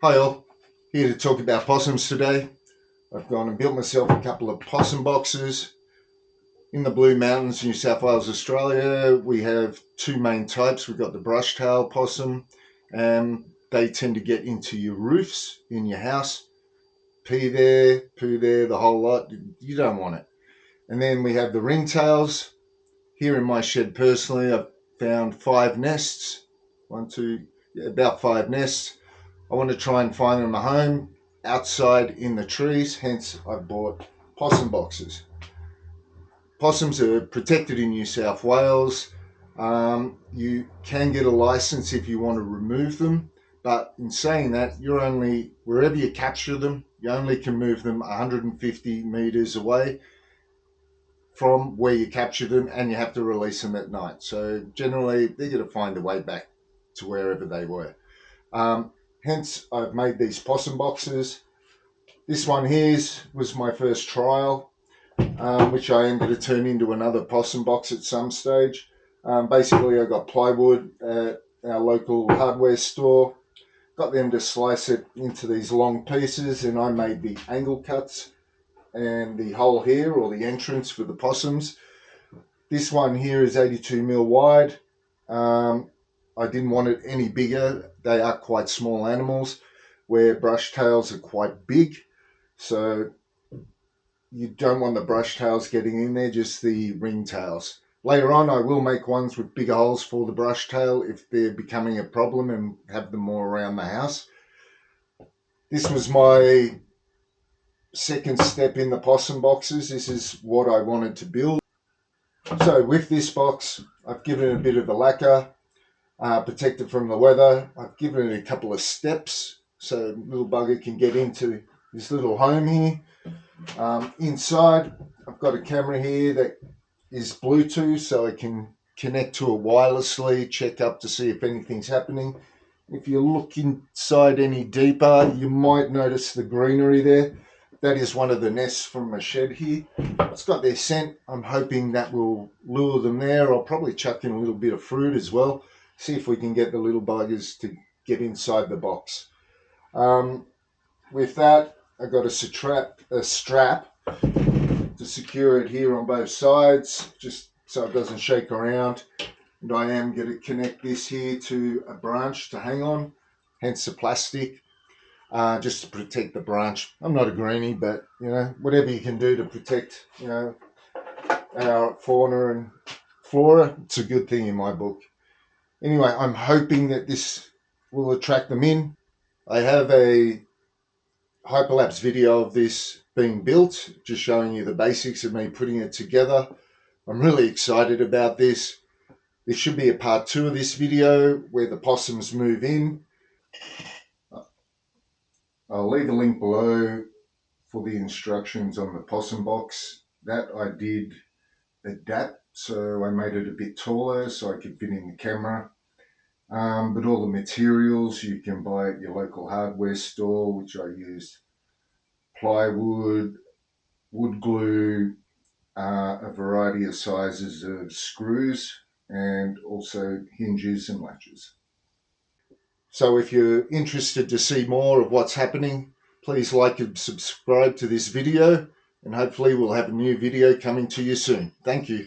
Hi all, here to talk about possums today. I've gone and built myself a couple of possum boxes in the Blue Mountains, New South Wales, Australia. We have two main types. We've got the brush-tail possum, and they tend to get into your roofs in your house, pee there, poo there, the whole lot. You don't want it. And then we have the ringtails. Here in my shed personally, I've found 5 nests. About 5 nests. I want to try and find them a home outside in the trees, hence I bought possum boxes. Possums are protected in New South Wales. You can get a license if you want to remove them, but in saying that, you're only, wherever you capture them, you only can move them 150 metres away from where you capture them, and you have to release them at night. So generally, they're going to find a way back to wherever they were. Hence, I've made these possum boxes. This one here was my first trial, which I am going to turn into another possum box at some stage. Basically, I got plywood at our local hardware store, got them to slice it into these long pieces, and I made the angle cuts and the hole here, or the entrance for the possums. This one here is 82 mil wide. I didn't want it any bigger. They are quite small animals, where brush tails are quite big. So you don't want the brush tails getting in there, just the ringtails. Later on, I will make ones with bigger holes for the brush tail if they're becoming a problem, and have them more around the house. This was my second step in the possum boxes. This is what I wanted to build. So with this box, I've given it a bit of a lacquer, protect it from the weather. I've given it a couple of steps so little bugger can get into this little home here. Inside, I've got a camera here that is Bluetooth, so I can connect to it wirelessly, check up to see if anything's happening. If you look inside any deeper, you might notice the greenery there. That is one of the nests from my shed here. It's got their scent. I'm hoping that will lure them there. I'll probably chuck in a little bit of fruit as well. See if we can get the little buggers to get inside the box. With that, I got a strap to secure it here on both sides, just so it doesn't shake around. And I am going to connect this here to a branch to hang on, hence the plastic, just to protect the branch. I'm not a greenie, but whatever you can do to protect our fauna and flora, it's a good thing in my book. Anyway, I'm hoping that this will attract them in. I have a hyperlapse video of this being built, just showing you the basics of me putting it together. I'm really excited about this. There should be a part 2 of this video where the possums move in. I'll leave a link below for the instructions on the possum box. That I did adapt, so I made it a bit taller so I could fit in the camera. But all the materials you can buy at your local hardware store, which I used plywood, wood glue, a variety of sizes of screws, and also hinges and latches. So if you're interested to see more of what's happening, please like and subscribe to this video, and hopefully we'll have a new video coming to you soon. Thank you.